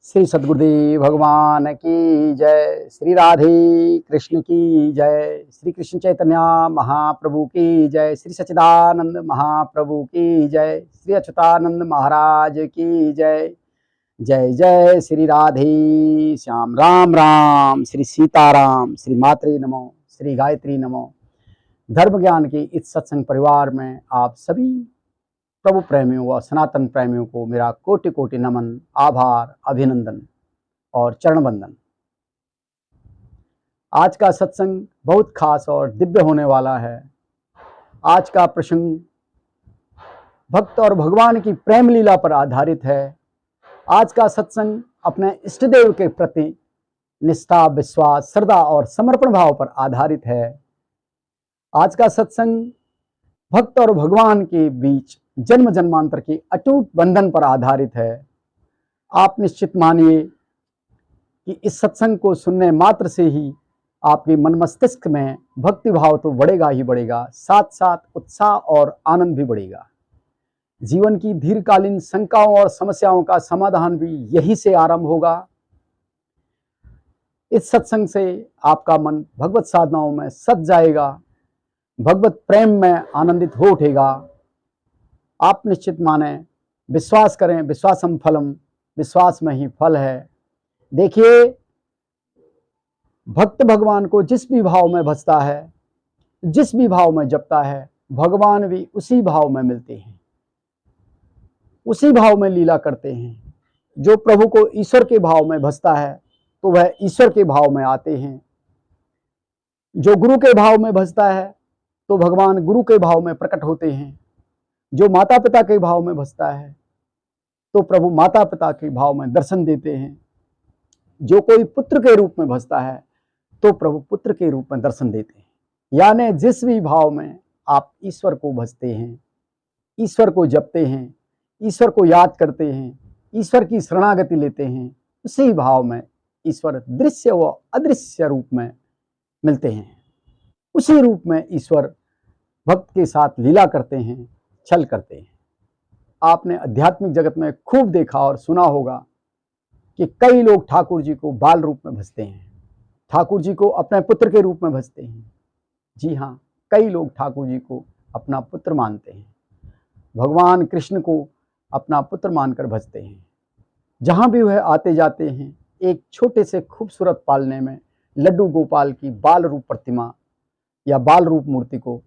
श्री सद्गुरुदेव भगवान की जय। श्री राधे कृष्ण की जय। श्री कृष्ण चैतन्य महाप्रभु की जय। श्री सच्चिदानंद महाप्रभु की जय। श्री अच्युतानंद महाराज की जय। जय जय श्री राधे श्याम। राम राम। श्री सीताराम। श्री मात्रे नमो। श्री गायत्री नमो। धर्म ज्ञान के इस सत्संग परिवार में आप सभी प्रभु प्रेमियों व सनातन प्रेमियों को मेरा कोटि कोटि नमन, आभार, अभिनंदन और चरण वंदन। आज का सत्संग बहुत खास और दिव्य होने वाला है। आज का प्रसंग भक्त और भगवान की प्रेम लीला पर आधारित है। आज का सत्संग अपने इष्टदेव के प्रति निष्ठा, विश्वास, श्रद्धा और समर्पण भाव पर आधारित है। आज का सत्संग भक्त और भगवान के बीच जन्म जन्मांतर के अटूट बंधन पर आधारित है। आप निश्चित मानिए कि इस सत्संग को सुनने मात्र से ही आपके मन मस्तिष्क में भक्ति भाव तो बढ़ेगा ही बढ़ेगा, साथ साथ उत्साह और आनंद भी बढ़ेगा। जीवन की दीर्घकालीन शंकाओं और समस्याओं का समाधान भी यही से आरंभ होगा। इस सत्संग से आपका मन भगवत साधनाओं में सज जाएगा, भगवत प्रेम में आनंदित हो उठेगा। आप निश्चित माने, विश्वास करें, विश्वासम फलम, विश्वास में ही फल है। देखिए, भक्त भगवान को जिस भी भाव में भजता है, जिस भी भाव में जपता है, भगवान भी उसी भाव में मिलते हैं, उसी भाव में लीला करते हैं। जो प्रभु को ईश्वर के भाव में भजता है तो वह ईश्वर के भाव में आते हैं। जो गुरु के भाव में भजता है तो भगवान गुरु के भाव में प्रकट होते हैं। जो माता पिता के भाव में भजता है तो प्रभु माता पिता के भाव में दर्शन देते हैं। जो कोई पुत्र के रूप में भजता है तो प्रभु पुत्र के रूप में दर्शन देते हैं। यानी जिस भी भाव में आप ईश्वर को भजते हैं, ईश्वर को जपते हैं, ईश्वर को याद करते हैं, ईश्वर की शरणागति लेते हैं, उसी भाव में ईश्वर दृश्य व अदृश्य रूप में मिलते हैं। उसी रूप में ईश्वर भक्त के साथ लीला करते हैं, छल करते हैं। आपने आध्यात्मिक जगत में खूब देखा और सुना होगा कि कई लोग ठाकुर जी को बाल रूप में भजते हैं, ठाकुर जी को अपने पुत्र के रूप में भजते हैं। जी हाँ, कई लोग ठाकुर जी को अपना पुत्र मानते हैं, भगवान कृष्ण को अपना पुत्र मानकर भजते हैं। जहाँ भी वह आते जाते हैं, एक छोटे से खूबसूरत पालने में लड्डू गोपाल की बाल रूप प्रतिमा या बाल रूप मूर्ति को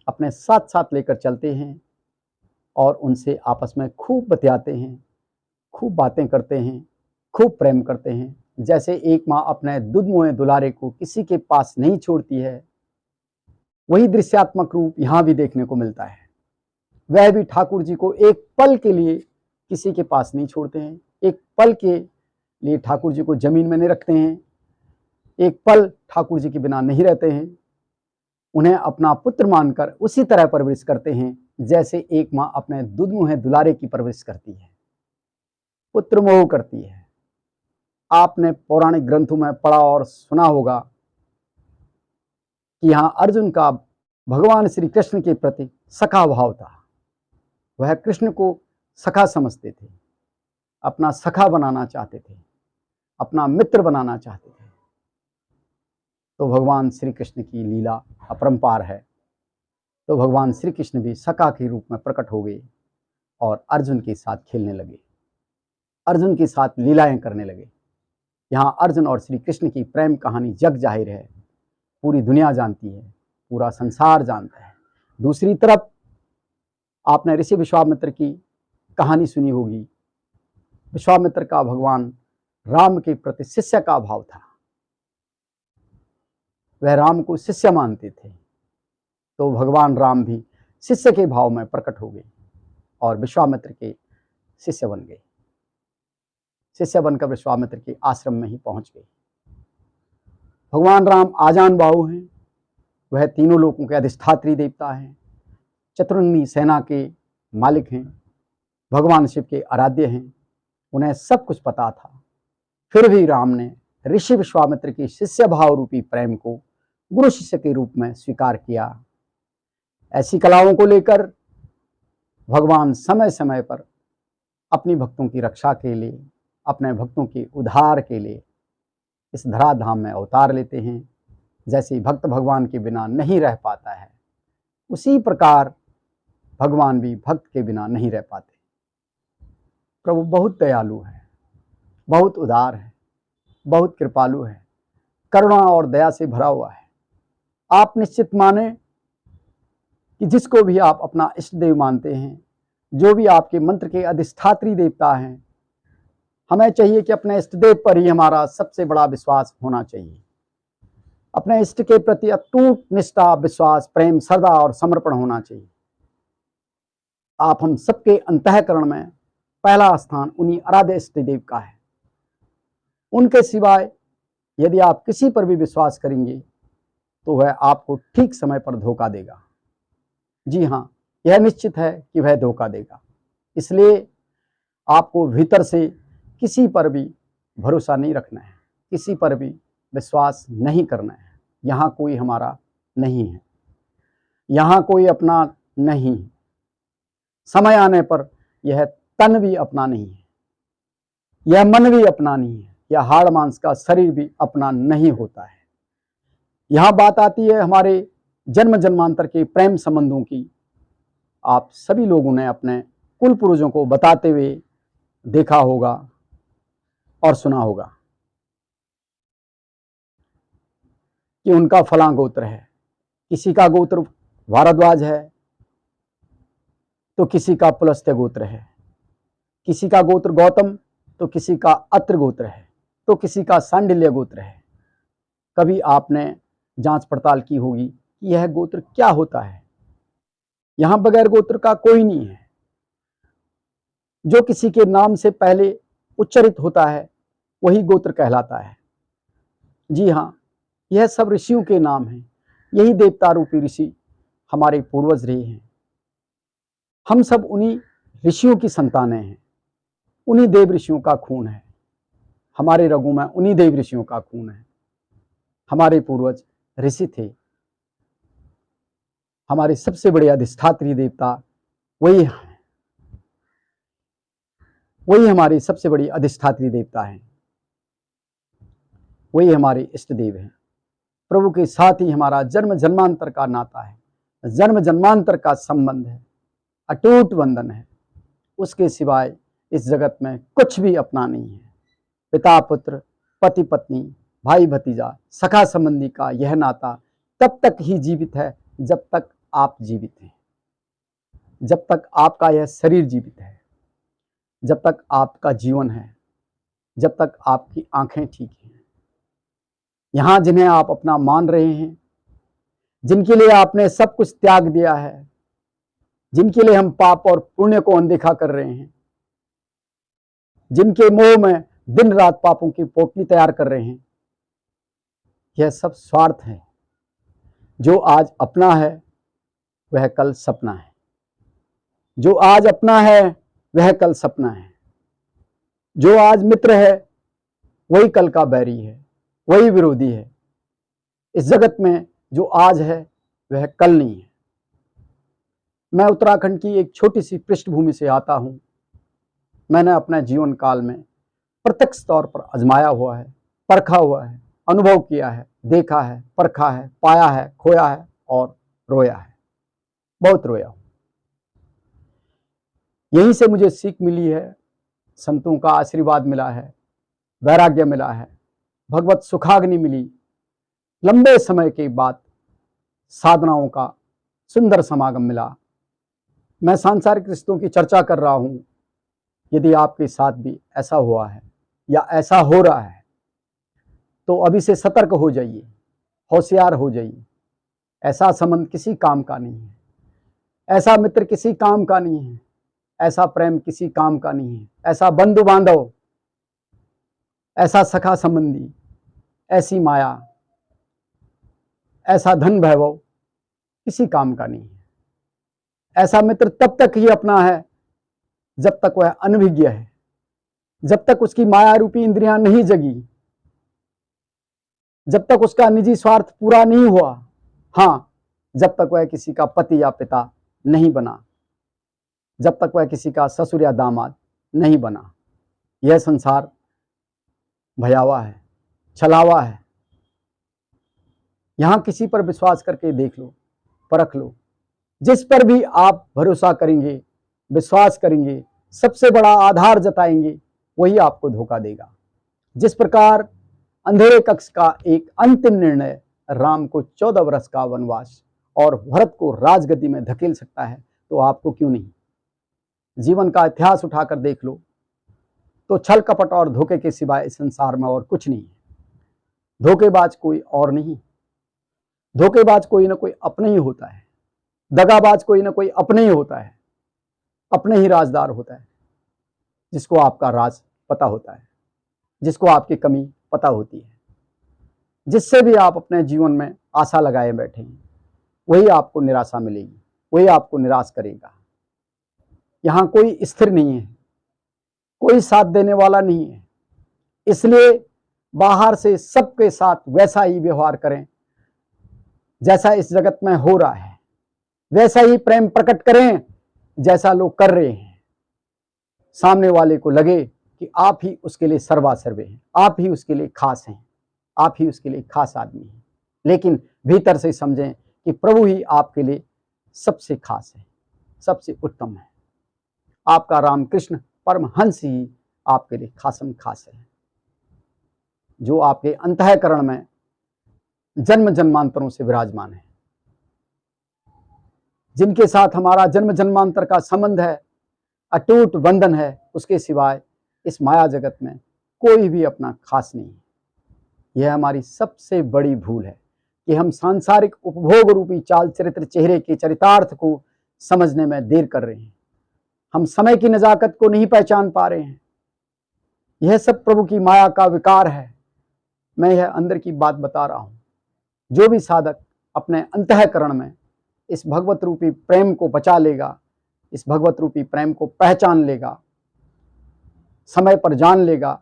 अपने साथ साथ लेकर चलते हैं और उनसे आपस में खूब बतियाते हैं, खूब बातें करते हैं, खूब प्रेम करते हैं। जैसे एक माँ अपने दुधमुहे दुलारे को किसी के पास नहीं छोड़ती है, वही दृश्यात्मक रूप यहाँ भी देखने को मिलता है। वह भी ठाकुर जी को एक पल के लिए किसी के पास नहीं छोड़ते हैं, एक पल के लिए ठाकुर जी को जमीन में नहीं रखते हैं, एक पल ठाकुर जी के बिना नहीं रहते हैं। उन्हें अपना पुत्र मानकर उसी तरह परवरिश करते हैं जैसे एक माँ अपने दुधमुहे दुलारे की परवरिश करती है, पुत्र मोह करती है। आपने पौराणिक ग्रंथों में पढ़ा और सुना होगा कि यहाँ अर्जुन का भगवान श्री कृष्ण के प्रति सखा भाव था। वह कृष्ण को सखा समझते थे, अपना सखा बनाना चाहते थे, अपना मित्र बनाना चाहते थे। तो भगवान श्री कृष्ण की लीला अपरंपार है। तो भगवान श्री कृष्ण भी सखा के रूप में प्रकट हो गए और अर्जुन के साथ खेलने लगे, अर्जुन के साथ लीलाएं करने लगे। यहाँ अर्जुन और श्री कृष्ण की प्रेम कहानी जग जाहिर है, पूरी दुनिया जानती है, पूरा संसार जानता है। दूसरी तरफ आपने ऋषि विश्वामित्र की कहानी सुनी होगी। विश्वामित्र का भगवान राम के प्रति शिष्य का भाव था, वह राम को शिष्य मानते थे। तो भगवान राम भी शिष्य के भाव में प्रकट हो गए और विश्वामित्र के शिष्य बन गए। शिष्य बनकर विश्वामित्र के आश्रम में ही पहुंच गए। भगवान राम आजान बाहु हैं, वह तीनों लोकों के अधिष्ठात्री देवता हैं, चतुरंगी सेना के मालिक हैं, भगवान शिव के आराध्य हैं। उन्हें सब कुछ पता था। फिर भी राम ने ऋषि विश्वामित्र के शिष्य भाव रूपी प्रेम को गुरु शिष्य के रूप में स्वीकार किया। ऐसी कलाओं को लेकर भगवान समय समय पर अपनी भक्तों की रक्षा के लिए अपने भक्तों के उद्धार के लिए इस धराधाम में अवतार लेते हैं। जैसे भक्त भगवान के बिना नहीं रह पाता है, उसी प्रकार भगवान भी भक्त के बिना नहीं रह पाते। प्रभु बहुत दयालु है, बहुत उदार है, बहुत कृपालु है, करुणा और दया से भरा हुआ है। आप निश्चित माने कि जिसको भी आप अपना इष्ट देव मानते हैं, जो भी आपके मंत्र के अधिष्ठात्री देवता हैं, हमें चाहिए कि अपने इष्ट देव पर ही हमारा सबसे बड़ा विश्वास होना चाहिए। अपने इष्ट के प्रति अटूट निष्ठा, विश्वास, प्रेम, श्रद्धा और समर्पण होना चाहिए। आप हम सबके अंतःकरण में पहला स्थान उन्हीं आराध्य इष्ट देव का है। उनके सिवाय यदि आप किसी पर भी विश्वास करेंगे तो वह आपको ठीक समय पर धोखा देगा। जी हाँ, यह निश्चित है कि वह धोखा देगा। इसलिए आपको भीतर से किसी पर भी भरोसा नहीं रखना है, किसी पर भी विश्वास नहीं करना है। यहाँ कोई हमारा नहीं है, यहाँ कोई अपना नहीं है। समय आने पर यह तन भी अपना नहीं है, यह मन भी अपना नहीं है, यह हाड़ मांस का शरीर भी अपना नहीं होता है। यहाँ बात आती है हमारे जन्म जन्मांतर के प्रेम संबंधों की। आप सभी लोगों ने अपने कुल पूर्वजों को बताते हुए देखा होगा और सुना होगा कि उनका फलां गोत्र है। किसी का गोत्र भारद्वाज है तो किसी का पुलस्त्य गोत्र है, किसी का गोत्र गौतम तो किसी का अत्र गोत्र है, तो किसी का सांडिल्य गोत्र है। कभी आपने जांच पड़ताल की होगी कि यह गोत्र क्या होता है। यहां बगैर गोत्र का कोई नहीं है। जो किसी के नाम से पहले उच्चरित होता है वही गोत्र कहलाता है। जी हाँ, यह सब ऋषियों के नाम हैं। यही देवता रूपी ऋषि हमारे पूर्वज रहे हैं। हम सब उन्हीं ऋषियों की संतानें हैं, उन्हीं देव ऋषियों का खून है। हमारे रगों में उन्हीं देव ऋषियों का खून है। हमारे पूर्वज ऋषि थे। हमारे सबसे बड़े अधिष्ठात्री देवता वही हैं, वही हमारी सबसे बड़ी अधिष्ठात्री देवता हैं, वही हमारे इष्ट देव हैं। प्रभु के साथ ही हमारा जन्म जन्मांतर का नाता है, जन्म जन्मांतर का संबंध है, अटूट बंधन है। उसके सिवाय इस जगत में कुछ भी अपना नहीं है। पिता पुत्र, पति पत्नी, भाई भतीजा, सखा संबंधी का यह नाता तब तक ही जीवित है जब तक आप जीवित हैं, जब तक आपका यह शरीर जीवित है, जब तक आपका जीवन है, जब तक आपकी आंखें ठीक हैं। यहां जिन्हें आप अपना मान रहे हैं, जिनके लिए आपने सब कुछ त्याग दिया है, जिनके लिए हम पाप और पुण्य को अनदेखा कर रहे हैं, जिनके मोह में दिन रात पापों की पोटली तैयार कर रहे हैं, यह सब स्वार्थ है। जो आज अपना है वह कल सपना है, जो आज अपना है वह कल सपना है। जो आज मित्र है वही कल का बैरी है, वही विरोधी है। इस जगत में जो आज है वह कल नहीं है। मैं उत्तराखंड की एक छोटी सी पृष्ठभूमि से आता हूं। मैंने अपने जीवन काल में प्रत्यक्ष तौर पर आजमाया हुआ है, परखा हुआ है, अनुभव किया है, देखा है, परखा है, पाया है, खोया है और रोया है। बहुत रोया हूं। यहीं से मुझे सीख मिली है, संतों का आशीर्वाद मिला है, वैराग्य मिला है, भगवत सुखाग्नि मिली। लंबे समय के बाद साधनाओं का सुंदर समागम मिला। मैं सांसारिक रिश्तों की चर्चा कर रहा हूं। यदि आपके साथ भी ऐसा हुआ है या ऐसा हो रहा है तो अभी से सतर्क हो जाइए, होशियार हो जाइए। ऐसा संबंध किसी काम का नहीं है, ऐसा मित्र किसी काम का नहीं है, ऐसा प्रेम किसी काम का नहीं है, ऐसा बंधु बांधव, ऐसा सखा संबंधी, ऐसी माया, ऐसा धन वैभव किसी काम का नहीं है। ऐसा मित्र तब तक ही अपना है जब तक वह अनभिज्ञ है, जब तक उसकी माया रूपी इंद्रियां नहीं जगी, जब तक उसका निजी स्वार्थ पूरा नहीं हुआ। हाँ, जब तक वह किसी का पति या पिता नहीं बना, जब तक वह किसी का ससुर या दामाद नहीं बना। यह संसार भयावह है, छलावा है। यहां किसी पर विश्वास करके देख लो, परख लो। जिस पर भी आप भरोसा करेंगे, विश्वास करेंगे, सबसे बड़ा आधार जताएंगे, वही आपको धोखा देगा। जिस प्रकार अंधेरे कक्ष का एक अंतिम निर्णय राम को 14 वर्ष का वनवास और भरत को राजगद्दी में धकेल सकता है, तो आपको क्यों नहीं। जीवन का इतिहास उठाकर देख लो तो छल कपट और धोखे के सिवाय इस संसार में और कुछ नहीं है। धोखेबाज कोई और नहीं, धोखेबाज कोई ना कोई अपने ही होता है, दगाबाज कोई ना कोई अपने ही होता है, अपने ही राजदार होता है, जिसको आपका राज पता होता है, जिसको आपकी कमी पता होती है। जिससे भी आप अपने जीवन में आशा लगाए बैठे हैं, वही आपको निराशा मिलेगी, वही आपको निराश करेगा। यहां कोई स्थिर नहीं है, कोई साथ देने वाला नहीं है। इसलिए बाहर से सबके साथ वैसा ही व्यवहार करें जैसा इस जगत में हो रहा है, वैसा ही प्रेम प्रकट करें जैसा लोग कर रहे हैं। सामने वाले को लगे कि आप ही उसके लिए सर्वासर्वे हैं, आप ही उसके लिए खास हैं, आप ही उसके लिए खास आदमी हैं। लेकिन भीतर से समझें कि प्रभु ही आपके लिए सबसे खास है, सबसे उत्तम है। आपका रामकृष्ण परमहंस ही आपके लिए खासम खास है, जो आपके अंतःकरण में जन्म जन्मांतरों से विराजमान है, जिनके साथ हमारा जन्म जन्मांतर का संबंध है, अटूट बंधन है। उसके सिवाय इस माया जगत में कोई भी अपना खास नहीं है। यह हमारी सबसे बड़ी भूल है कि हम सांसारिक उपभोग रूपी चाल चरित्र चेहरे के चरितार्थ को समझने में देर कर रहे हैं। हम समय की नजाकत को नहीं पहचान पा रहे हैं। यह सब प्रभु की माया का विकार है। मैं यह अंदर की बात बता रहा हूं। जो भी साधक अपने अंतःकरण में इस भगवत रूपी प्रेम को बचा लेगा, इस भगवत रूपी प्रेम को पहचान लेगा, समय पर जान लेगा,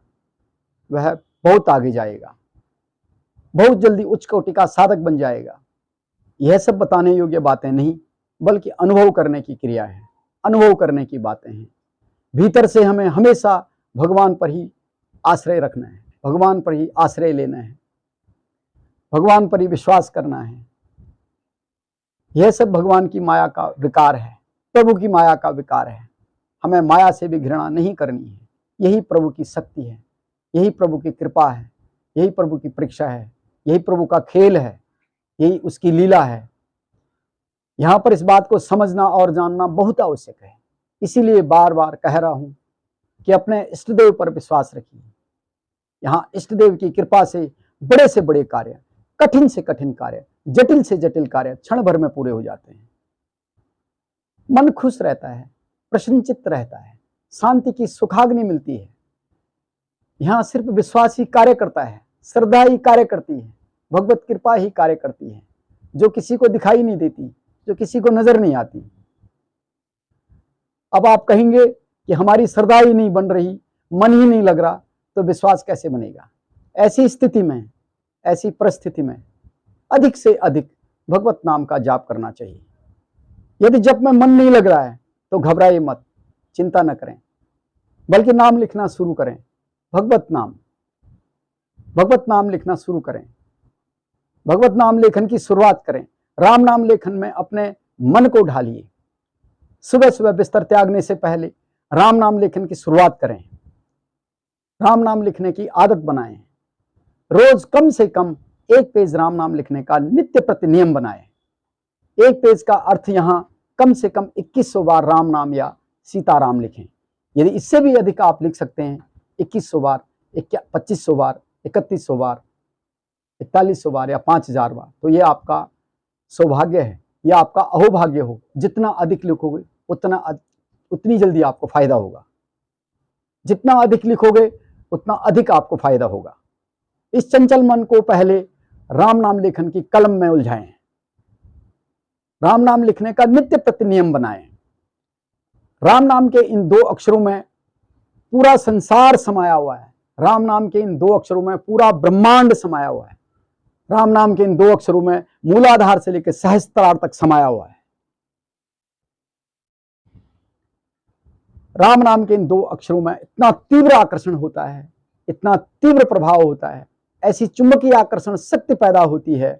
वह बहुत आगे जाएगा, बहुत जल्दी उच्च कोटि का साधक बन जाएगा। यह सब बताने योग्य बातें नहीं, बल्कि अनुभव करने की क्रिया है, अनुभव करने की बातें हैं। भीतर से हमें हमेशा भगवान पर ही आश्रय रखना है, भगवान पर ही आश्रय लेना है, भगवान पर ही विश्वास करना है। यह सब भगवान की माया का विकार है, प्रभु की माया का विकार है। हमें माया से भी घृणा नहीं करनी है। यही प्रभु की शक्ति है, यही प्रभु की कृपा है, यही प्रभु की परीक्षा है, यही प्रभु का खेल है, यही उसकी लीला है। यहां पर इस बात को समझना और जानना बहुत आवश्यक है। इसीलिए बार बार कह रहा हूं कि अपने इष्टदेव पर विश्वास रखिए। यहां इष्टदेव की कृपा से बड़े कार्य, कठिन से कठिन कार्य, जटिल से जटिल कार्य क्षण भर में पूरे हो जाते हैं। मन खुश रहता है, प्रसन्नचित्त रहता है, शांति की सुखाग्नि मिलती है। यहां सिर्फ विश्वास ही कार्य करता है, श्रद्धा ही कार्य करती है, भगवत कृपा ही कार्य करती है, जो किसी को दिखाई नहीं देती, जो किसी को नजर नहीं आती। अब आप कहेंगे कि हमारी श्रद्धा ही नहीं बन रही, मन ही नहीं लग रहा, तो विश्वास कैसे बनेगा। ऐसी स्थिति में, ऐसी परिस्थिति में अधिक से अधिक भगवत नाम का जाप करना चाहिए। यदि जप में मन नहीं लग रहा है तो घबराइए मत, चिंता न करें, बल्कि नाम लिखना शुरू करें। भगवत नाम लिखना शुरू करें, भगवत नाम लेखन की शुरुआत करें। राम नाम लेखन में अपने मन को ढालिए। सुबह सुबह बिस्तर त्यागने से पहले राम नाम लेखन की शुरुआत करें। राम नाम लिखने की आदत बनाएं। रोज कम से कम 1 पेज राम नाम लिखने का नित्य प्रति नियम बनाएं। 1 पेज का अर्थ यहां कम से कम 2100 बार राम नाम या सीताराम लिखें। यदि इससे भी अधिक आप लिख सकते हैं, 2100 बार, 2500 बार, 3100 बार, 4100 बार या 5000 बार, तो ये आपका सौभाग्य है, यह आपका अहोभाग्य हो। जितना अधिक लिखोगे उतनी जल्दी आपको फायदा होगा। जितना अधिक लिखोगे उतना अधिक आपको फायदा होगा। इस चंचल मन को पहले राम नाम लेखन की कलम में उलझाएं। राम नाम लिखने का नित्य प्रति नियम बनाएं। राम नाम के इन 2 अक्षरों में पूरा संसार समाया हुआ है। राम नाम के इन 2 अक्षरों में पूरा ब्रह्मांड समाया हुआ है। राम नाम के इन 2 अक्षरों में मूलाधार से लेकर सहस्त्रार तक समाया हुआ है। राम नाम के इन 2 अक्षरों में इतना तीव्र आकर्षण होता है इतना तीव्र प्रभाव होता है, ऐसी चुंबकीय आकर्षण शक्ति पैदा होती है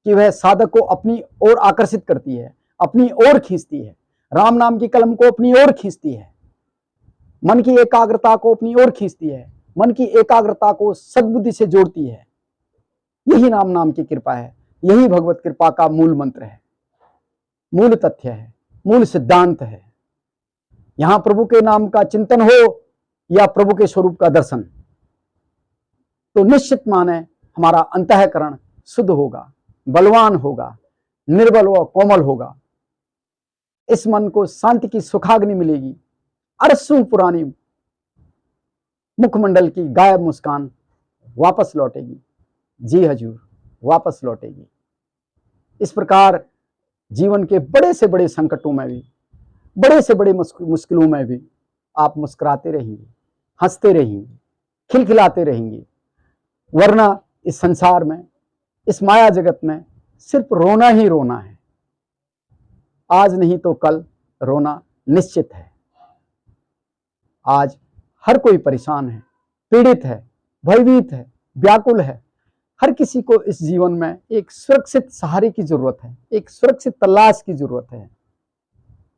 कि वह साधक को अपनी ओर आकर्षित करती है, अपनी ओर खींचती है, राम नाम की कलम को अपनी ओर खींचती है, मन की एकाग्रता को अपनी ओर खींचती है, मन की एकाग्रता को सद्बुद्धि से जोड़ती है। यही राम नाम की कृपा है, यही भगवत कृपा का मूल मंत्र है, मूल तथ्य है, मूल सिद्धांत है। यहां प्रभु के नाम का चिंतन हो या प्रभु के स्वरूप का दर्शन, तो निश्चित माने हमारा अंतःकरण शुद्ध होगा, बलवान होगा, निर्बल व कोमल होगा। इस मन को शांति की सुखाग्नि मिलेगी, अरसों पुरानी मुखमंडल की गायब मुस्कान वापस लौटेगी। जी हजूर, वापस लौटेगी। इस प्रकार जीवन के बड़े से बड़े संकटों में भी, बड़े से बड़े मुश्किलों में भी आप मुस्कुराते रहेंगे, हंसते रहेंगे, खिलखिलाते रहेंगे। वरना इस संसार में, इस माया जगत में सिर्फ रोना ही रोना है। आज नहीं तो कल रोना निश्चित है। आज हर कोई परेशान है, पीड़ित है, भयभीत है, व्याकुल है। हर किसी को इस जीवन में एक सुरक्षित सहारे की जरूरत है, एक सुरक्षित तलाश की जरूरत है।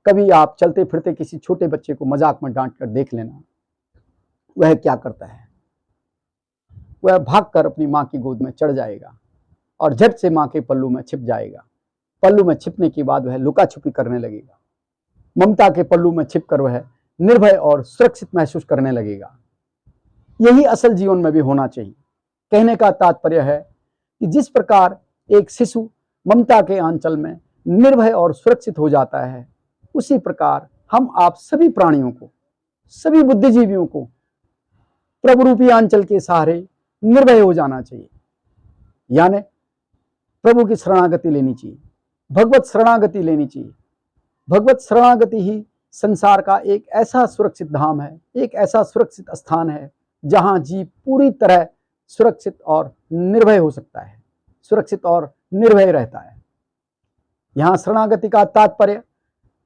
कभी आप चलते फिरते किसी छोटे बच्चे को मजाक में डांट कर देख लेना, वह क्या करता है, वह भागकर अपनी मां की गोद में चढ़ जाएगा और झट से मां के पल्लू में छिप जाएगा। पल्लू में छिपने के बाद वह लुका छुपी करने लगेगा। ममता के पल्लू में छिपकर वह निर्भय और सुरक्षित महसूस करने लगेगा। यही असल जीवन में भी होना चाहिए। कहने का तात्पर्य है कि जिस प्रकार एक शिशु ममता के आंचल में निर्भय और सुरक्षित हो जाता है, उसी प्रकार हम आप सभी प्राणियों को, सभी बुद्धिजीवियों को प्रभु रूपी आंचल के सहारे निर्भय हो जाना चाहिए। यानी प्रभु की शरणागति लेनी चाहिए, भगवत शरणागति लेनी चाहिए। भगवत शरणागति ही संसार का एक ऐसा सुरक्षित धाम है, एक ऐसा सुरक्षित स्थान है जहां जीव पूरी तरह सुरक्षित और निर्भय हो सकता है, सुरक्षित और निर्भय रहता है। यहां शरणागति का तात्पर्य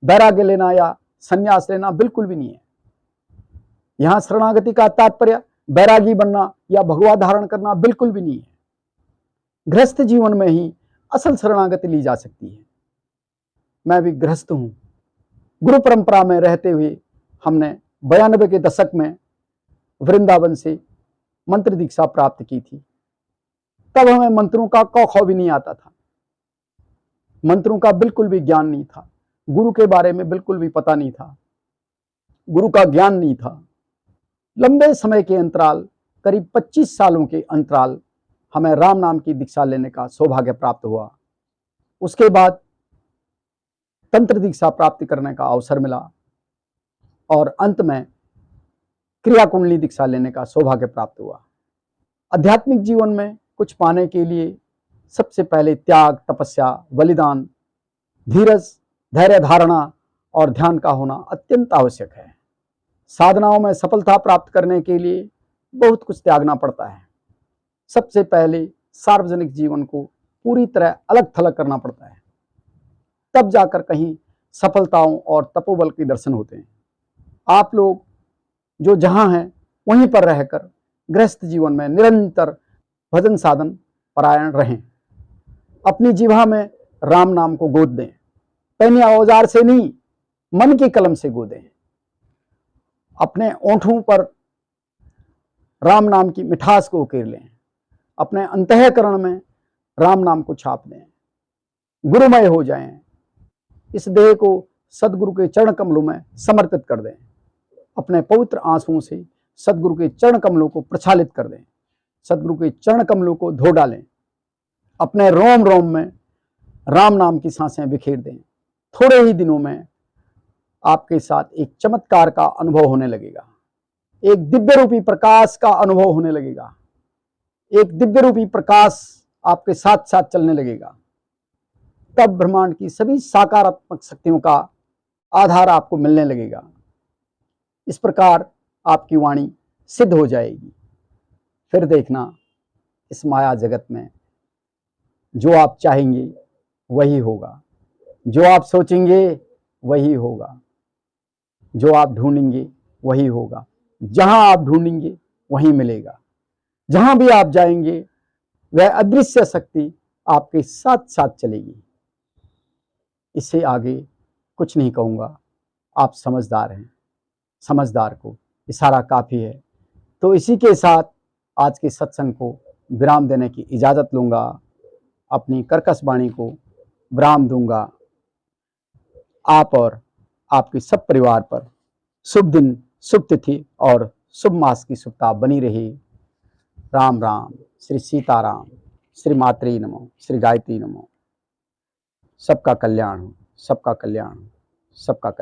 वैराग्य लेना या संन्यास लेना बिल्कुल भी नहीं है। यहां शरणागति का तात्पर्य बैरागी बनना या भगवा धारण करना बिल्कुल भी नहीं है। गृहस्थ जीवन में ही असल शरणागति ली जा सकती है। मैं भी गृहस्थ हूं। गुरु परंपरा में रहते हुए हमने 92 के दशक में वृंदावन से मंत्र दीक्षा प्राप्त की थी। तब हमें मंत्रों का क ख भी नहीं आता था, मंत्रों का बिल्कुल भी ज्ञान नहीं था, गुरु के बारे में बिल्कुल भी पता नहीं था, गुरु का ज्ञान नहीं था। लंबे समय के अंतराल, करीब 25 सालों के अंतराल, हमें राम नाम की दीक्षा लेने का सौभाग्य प्राप्त हुआ। उसके बाद तंत्र दीक्षा प्राप्ति करने का अवसर मिला और अंत में क्रिया कुंडली दीक्षा लेने का सौभाग्य प्राप्त हुआ। आध्यात्मिक जीवन में कुछ पाने के लिए सबसे पहले त्याग, तपस्या, बलिदान, धीरज, धैर्य धारणा और ध्यान का होना अत्यंत आवश्यक है। साधनाओं में सफलता प्राप्त करने के लिए बहुत कुछ त्यागना पड़ता है। सबसे पहले सार्वजनिक जीवन को पूरी तरह अलग थलग करना पड़ता है, तब जाकर कहीं सफलताओं और तपोबल के दर्शन होते हैं। आप लोग जो जहां हैं वहीं पर रहकर गृहस्थ जीवन में निरंतर भजन साधन परायण रहें। अपनी जिह्वा में राम नाम को गोद दें, पहने औजार से नहीं, मन की कलम से गोदें। अपने ओंठों पर राम नाम की मिठास को उकेर लें, अपने अंतःकरण में राम नाम को छाप दें, गुरुमय हो जाएं। इस देह को सदगुरु के चरण कमलों में समर्पित कर दें। अपने पवित्र आंसुओं से सदगुरु के चरण कमलों को प्रक्षालित कर दें, सदगुरु के चरण कमलों को धो डालें। अपने रोम रोम में राम नाम की सांसें बिखेर दें। थोड़े ही दिनों में आपके साथ एक चमत्कार का अनुभव होने लगेगा, एक दिव्य रूपी प्रकाश का अनुभव होने लगेगा। एक दिव्य रूपी प्रकाश आपके साथ साथ चलने लगेगा। तब ब्रह्मांड की सभी सकारात्मक शक्तियों का आधार आपको मिलने लगेगा। इस प्रकार आपकी वाणी सिद्ध हो जाएगी। फिर देखना, इस माया जगत में जो आप चाहेंगे वही होगा, जो आप सोचेंगे वही होगा, जो आप ढूंढेंगे वही होगा, जहां आप ढूंढेंगे वहीं मिलेगा। जहां भी आप जाएंगे वह अदृश्य शक्ति आपके साथ साथ चलेगी। इससे आगे कुछ नहीं कहूँगा, आप समझदार हैं, समझदार को इशारा काफ़ी है। तो इसी के साथ आज के सत्संग को विराम देने की इजाज़त लूँगा, अपनी कर्कश वाणी को विराम दूंगा। आप और आपके सब परिवार पर शुभ दिन, शुभ तिथि और शुभ मास की शुभता बनी रही। राम राम, श्री सीताराम, श्री मात्रे नमो, श्री गायत्री नमो। सबका कल्याण हो, सबका कल्याण हो, सबका कल्याण।